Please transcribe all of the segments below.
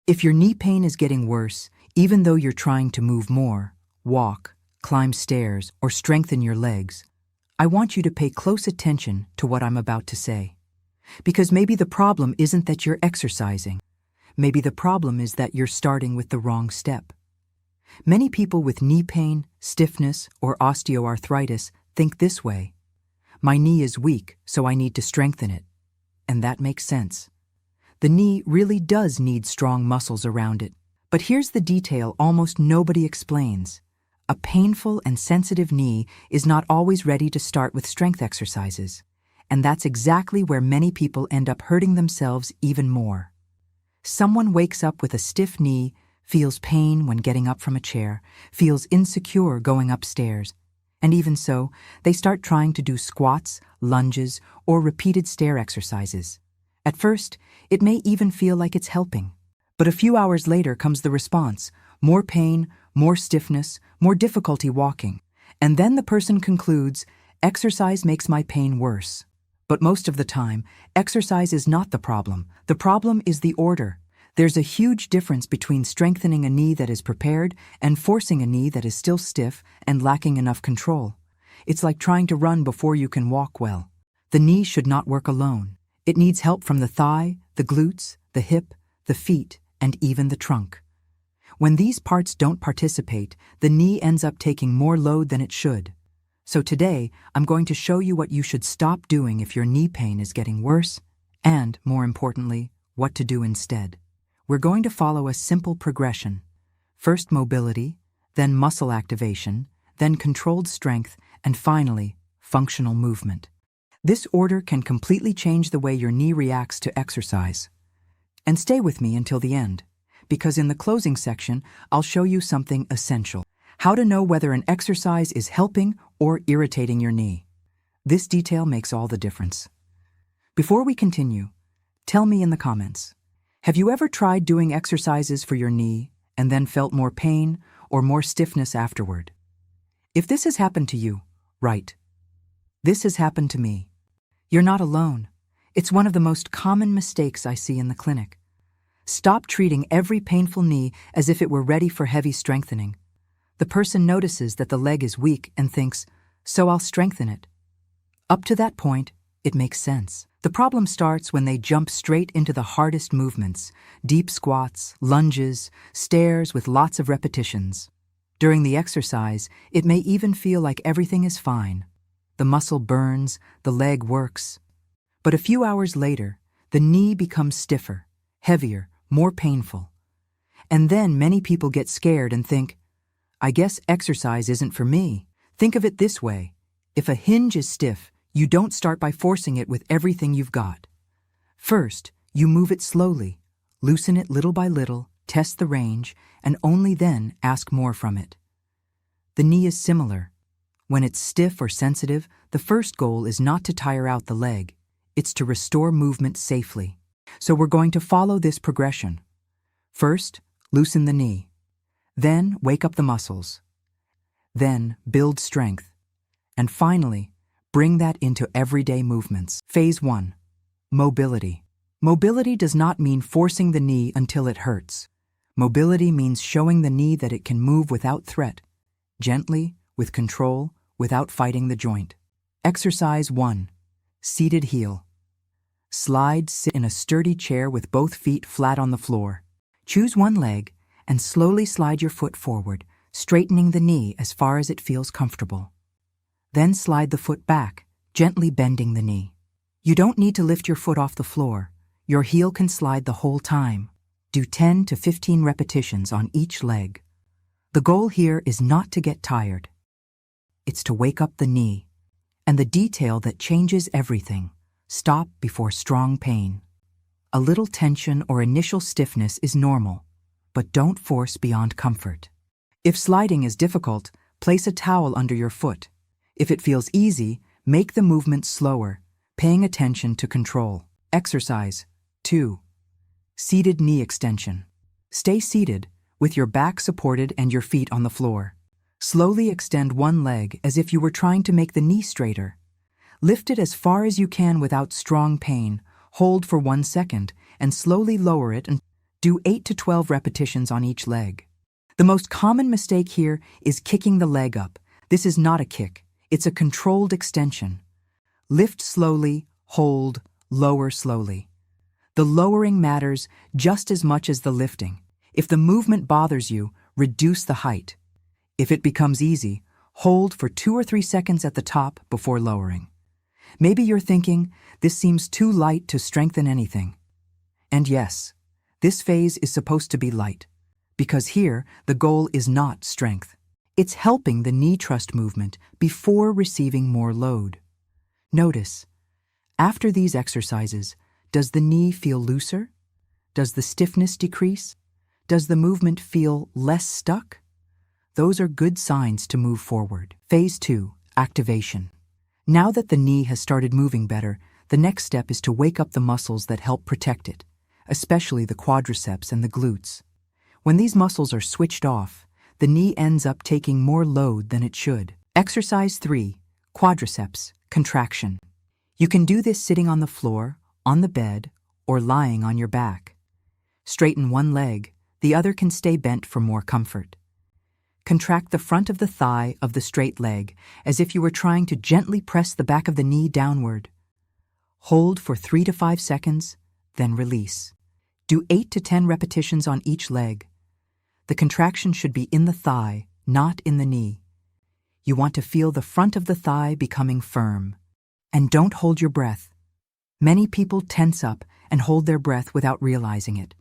If your knee pain is getting worse, even though you're trying to move more, walk, climb stairs, or strengthen your legs, I want you to pay close attention to what I'm about to say. Because maybe the problem isn't that you're exercising. Maybe the problem is that you're starting with the wrong step. Many people with knee pain, stiffness, or osteoarthritis think this way. My knee is weak, so I need to strengthen it. And that makes sense. The knee really does need strong muscles around it. But here's the detail almost nobody explains. A painful and sensitive knee is not always ready to start with strength exercises. And that's exactly where many people end up hurting themselves even more. Someone wakes up with a stiff knee, feels pain when getting up from a chair, feels insecure going upstairs, and even so, they start trying to do squats, lunges, or repeated stair exercises. At first, it may even feel like it's helping. But a few hours later comes the response: more pain, more stiffness, more difficulty walking. And then the person concludes, exercise makes my pain worse. But most of the time, exercise is not the problem. The problem is the order. There's a huge difference between strengthening a knee that is prepared and forcing a knee that is still stiff and lacking enough control. It's like trying to run before you can walk well. The knee should not work alone. It needs help from the thigh, the glutes, the hip, the feet, and even the trunk. When these parts don't participate, the knee ends up taking more load than it should. So today, I'm going to show you what you should stop doing if your knee pain is getting worse, and, more importantly, what to do instead. We're going to follow a simple progression. First mobility, then muscle activation, then controlled strength, and finally, functional movement. This order can completely change the way your knee reacts to exercise. And stay with me until the end, because in the closing section, I'll show you something essential: how to know whether an exercise is helping or irritating your knee. This detail makes all the difference. Before we continue, tell me in the comments, have you ever tried doing exercises for your knee and then felt more pain or more stiffness afterward? If this has happened to you, right. This has happened to me. You're not alone. It's one of the most common mistakes I see in the clinic. Stop treating every painful knee as if it were ready for heavy strengthening. The person notices that the leg is weak and thinks, so I'll strengthen it. Up to that point, it makes sense. The problem starts when they jump straight into the hardest movements: deep squats, lunges, stairs with lots of repetitions. During the exercise, it may even feel like everything is fine. The muscle burns, the leg works. But a few hours later, the knee becomes stiffer, heavier, more painful. And then many people get scared and think, I guess exercise isn't for me. Think of it this way: if a hinge is stiff, you don't start by forcing it with everything you've got. First, you move it slowly, loosen it little by little, test the range, and only then ask more from it. The knee is similar. When it's stiff or sensitive, the first goal is not to tire out the leg. It's to restore movement safely. So we're going to follow this progression. First, loosen the knee. Then, wake up the muscles. Then, build strength. And finally, bring that into everyday movements. Phase 1. Mobility. Mobility does not mean forcing the knee until it hurts. Mobility means showing the knee that it can move without threat, gently, with control, without fighting the joint. Exercise 1. Seated heel. Sit in a sturdy chair with both feet flat on the floor. Choose one leg and slowly slide your foot forward, straightening the knee as far as it feels comfortable. Then slide the foot back, gently bending the knee. You don't need to lift your foot off the floor. Your heel can slide the whole time. Do 10 to 15 repetitions on each leg. The goal here is not to get tired. It's to wake up the knee. And the detail that changes everything: stop before strong pain. A little tension or initial stiffness is normal, but don't force beyond comfort. If sliding is difficult, place a towel under your foot. If it feels easy, make the movement slower, paying attention to control. Exercise 2. Seated knee extension. Stay seated, with your back supported and your feet on the floor. Slowly extend one leg as if you were trying to make the knee straighter. Lift it as far as you can without strong pain, hold for 1 second, and slowly lower it and Do 8 to 12 repetitions on each leg. The most common mistake here is kicking the leg up. This is not a kick, it's a controlled extension. Lift slowly, hold, lower slowly. The lowering matters just as much as the lifting. If the movement bothers you, reduce the height. If it becomes easy, hold for 2 or 3 seconds at the top before lowering. Maybe you're thinking, this seems too light to strengthen anything. And yes, this phase is supposed to be light, because here the goal is not strength. It's helping the knee trust movement before receiving more load. Notice, after these exercises, does the knee feel looser? Does the stiffness decrease? Does the movement feel less stuck? Those are good signs to move forward. Phase 2, activation. Now that the knee has started moving better, the next step is to wake up the muscles that help protect it, especially the quadriceps and the glutes. When these muscles are switched off, the knee ends up taking more load than it should. Exercise 3, quadriceps, contraction. You can do this sitting on the floor, on the bed, or lying on your back. Straighten one leg, the other can stay bent for more comfort. Contract the front of the thigh of the straight leg as if you were trying to gently press the back of the knee downward. Hold for 3 to 5 seconds, then release. Do 8 to 10 repetitions on each leg. The contraction should be in the thigh, not in the knee. You want to feel the front of the thigh becoming firm. And don't hold your breath. Many people tense up and hold their breath without realizing it.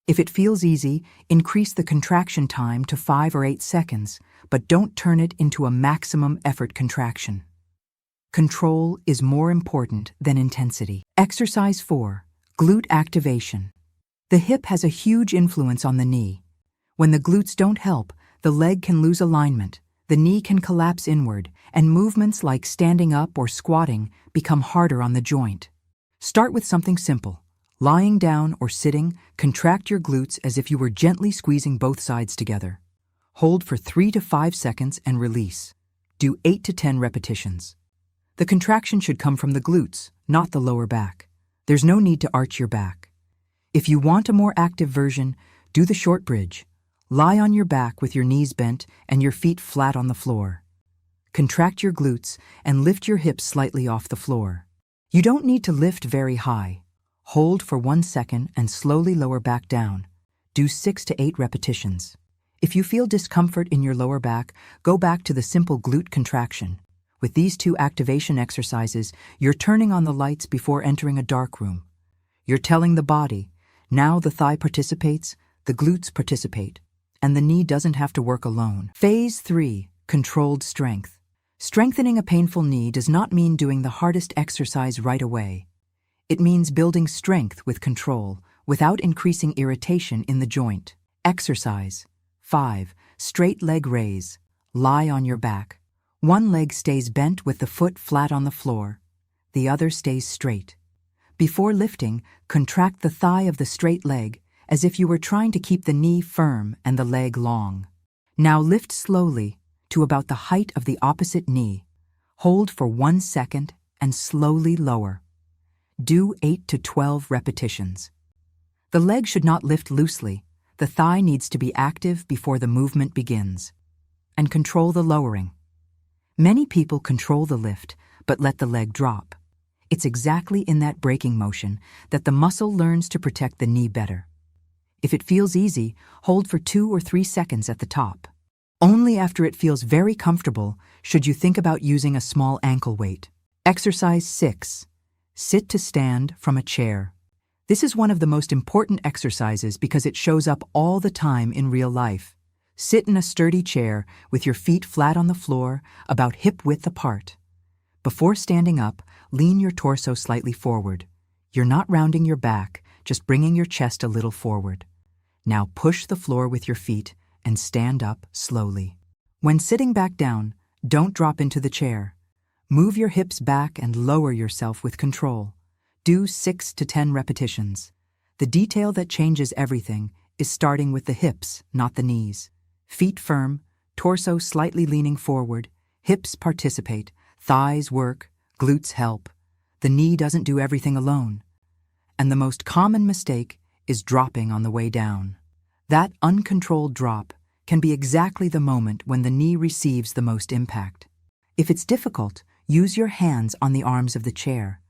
If it feels easy, increase the contraction time to 5 or 8 seconds, but don't turn it into a maximum effort contraction. Control is more important than intensity. Exercise 4, glute activation. The hip has a huge influence on the knee. When the glutes don't help, the leg can lose alignment, the knee can collapse inward, and movements like standing up or squatting become harder on the joint. Start with something simple. Lying down or sitting, contract your glutes as if you were gently squeezing both sides together. Hold for 3 to 5 seconds and release. Do 8 to 10 repetitions. The contraction should come from the glutes, not the lower back. There's no need to arch your back. If you want a more active version, do the short bridge. Lie on your back with your knees bent and your feet flat on the floor. Contract your glutes and lift your hips slightly off the floor. You don't need to lift very high. Hold for 1 second and slowly lower back down. Do 6 to 8 repetitions. If you feel discomfort in your lower back, go back to the simple glute contraction. With these 2 activation exercises, you're turning on the lights before entering a dark room. You're telling the body, now the thigh participates, the glutes participate, and the knee doesn't have to work alone. Phase 3, controlled strength. Strengthening a painful knee does not mean doing the hardest exercise right away. It means building strength with control, without increasing irritation in the joint. Exercise 5, straight leg raise. Lie on your back. One leg stays bent with the foot flat on the floor. The other stays straight. Before lifting, contract the thigh of the straight leg as if you were trying to keep the knee firm and the leg long. Now lift slowly to about the height of the opposite knee. Hold for 1 second and slowly lower. Do 8 to 12 repetitions. The leg should not lift loosely. The thigh needs to be active before the movement begins. And control the lowering. Many people control the lift, but let the leg drop. It's exactly in that braking motion that the muscle learns to protect the knee better. If it feels easy, hold for 2 or 3 seconds at the top. Only after it feels very comfortable should you think about using a small ankle weight. Exercise 6. Sit to stand from a chair. This is one of the most important exercises because it shows up all the time in real life. Sit in a sturdy chair with your feet flat on the floor, about hip-width apart. Before standing up, lean your torso slightly forward. You're not rounding your back, just bringing your chest a little forward. Now push the floor with your feet and stand up slowly. When sitting back down, don't drop into the chair. Move your hips back and lower yourself with control. Do 6 to 10 repetitions. The detail that changes everything is starting with the hips, not the knees. Feet firm, torso slightly leaning forward, hips participate, thighs work, glutes help. The knee doesn't do everything alone. And the most common mistake is dropping on the way down. That uncontrolled drop can be exactly the moment when the knee receives the most impact. If it's difficult, use your hands on the arms of the chair.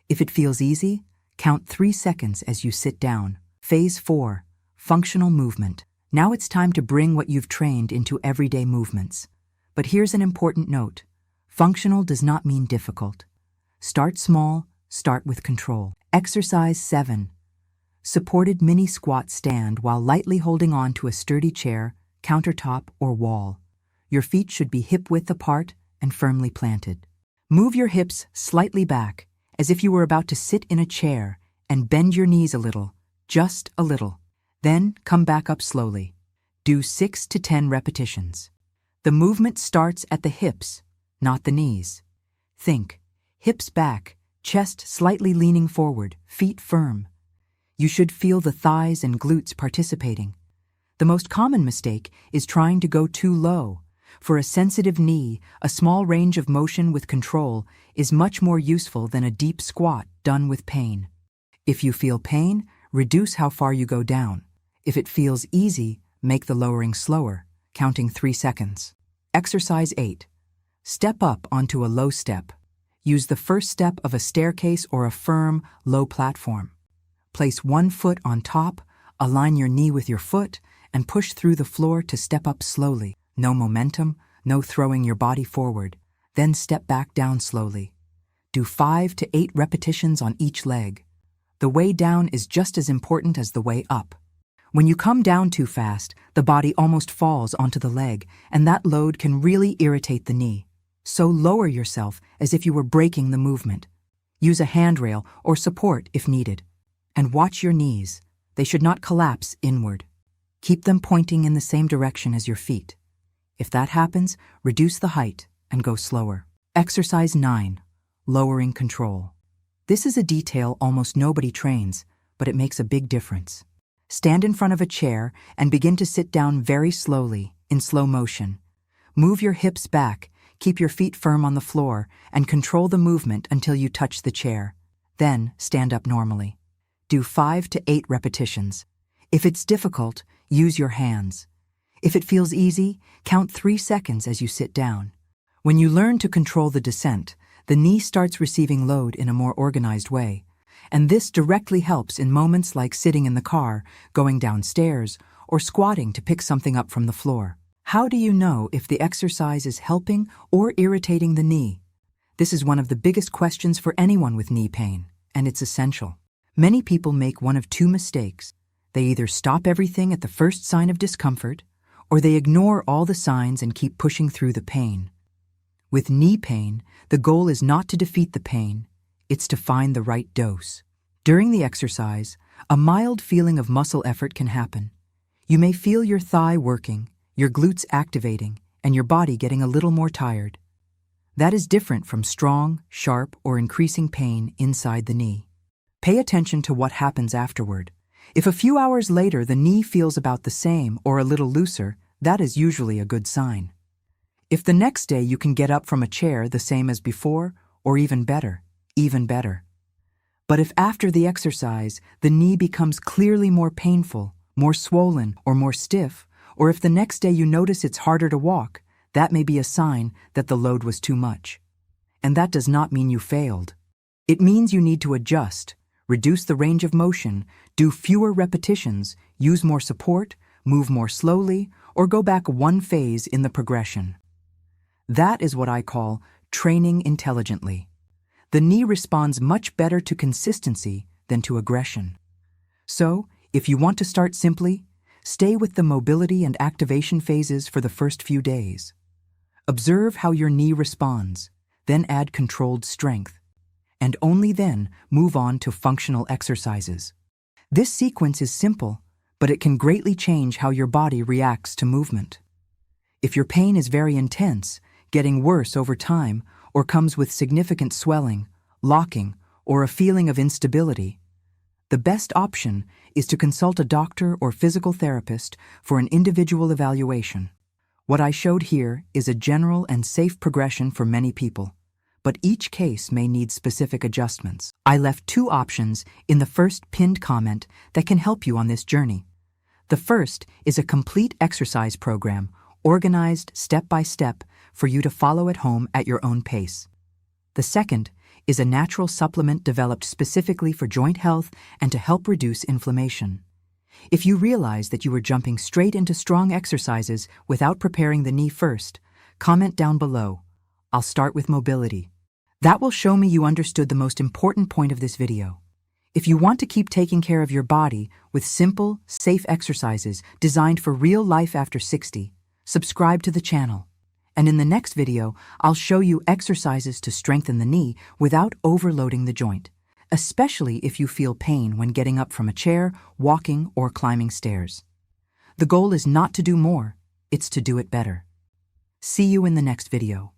If it feels easy, count 3 seconds as you sit down. Phase 4, functional movement. Now it's time to bring what you've trained into everyday movements. But here's an important note. Functional does not mean difficult. Start small, start with control. Exercise 7. Supported mini squat stand while lightly holding on to a sturdy chair, countertop, or wall. Your feet should be hip-width apart and firmly planted. Move your hips slightly back, as if you were about to sit in a chair, and bend your knees a little, just a little. Then come back up slowly. Do 6 to 10 repetitions. The movement starts at the hips, not the knees. Think, hips back, chest slightly leaning forward, feet firm. You should feel the thighs and glutes participating. The most common mistake is trying to go too low. For a sensitive knee, a small range of motion with control is much more useful than a deep squat done with pain. If you feel pain, reduce how far you go down. If it feels easy, make the lowering slower, counting 3 seconds. Exercise 8. Step up onto a low step. Use the first step of a staircase or a firm, low platform. Place one foot on top, align your knee with your foot, and push through the floor to step up slowly. No momentum, no throwing your body forward. Then step back down slowly. Do 5 to 8 repetitions on each leg. The way down is just as important as the way up. When you come down too fast, the body almost falls onto the leg, and that load can really irritate the knee. So lower yourself as if you were breaking the movement. Use a handrail or support if needed. And watch your knees. They should not collapse inward. Keep them pointing in the same direction as your feet. If that happens, reduce the height and go slower. Exercise 9. Lowering control. This is a detail almost nobody trains, but it makes a big difference. Stand in front of a chair and begin to sit down very slowly, in slow motion. Move your hips back, keep your feet firm on the floor, and control the movement until you touch the chair. Then stand up normally. Do 5 to 8 repetitions. If it's difficult, use your hands. If it feels easy, count 3 seconds as you sit down. When you learn to control the descent, the knee starts receiving load in a more organized way. And this directly helps in moments like sitting in the car, going downstairs, or squatting to pick something up from the floor. How do you know if the exercise is helping or irritating the knee? This is one of the biggest questions for anyone with knee pain, and it's essential. Many people make one of 2 mistakes. They either stop everything at the first sign of discomfort, or they ignore all the signs and keep pushing through the pain. With knee pain, the goal is not to defeat the pain, it's to find the right dose. During the exercise, a mild feeling of muscle effort can happen. You may feel your thigh working, your glutes activating, and your body getting a little more tired. That is different from strong, sharp, or increasing pain inside the knee. Pay attention to what happens afterward. If a few hours later the knee feels about the same or a little looser, that is usually a good sign. If the next day you can get up from a chair the same as before, or even better, even better. But if after the exercise the knee becomes clearly more painful, more swollen, or more stiff, or if the next day you notice it's harder to walk, that may be a sign that the load was too much. And that does not mean you failed. It means you need to adjust, reduce the range of motion, do fewer repetitions, use more support, move more slowly, or go back one phase in the progression. That is what I call training intelligently. The knee responds much better to consistency than to aggression. So, if you want to start simply, stay with the mobility and activation phases for the first few days. Observe how your knee responds, then add controlled strength, and only then move on to functional exercises. This sequence is simple, but it can greatly change how your body reacts to movement. If your pain is very intense, getting worse over time, or comes with significant swelling, locking, or a feeling of instability, the best option is to consult a doctor or physical therapist for an individual evaluation. What I showed here is a general and safe progression for many people, but each case may need specific adjustments. I left 2 options in the first pinned comment that can help you on this journey. The first is a complete exercise program, organized step by step for you to follow at home at your own pace. The second is a natural supplement developed specifically for joint health and to help reduce inflammation. If you realize that you are jumping straight into strong exercises without preparing the knee first, comment down below. I'll start with mobility. That will show me you understood the most important point of this video. If you want to keep taking care of your body with simple, safe exercises designed for real life after 60, subscribe to the channel. And in the next video, I'll show you exercises to strengthen the knee without overloading the joint, especially if you feel pain when getting up from a chair, walking, or climbing stairs. The goal is not to do more, it's to do it better. See you in the next video.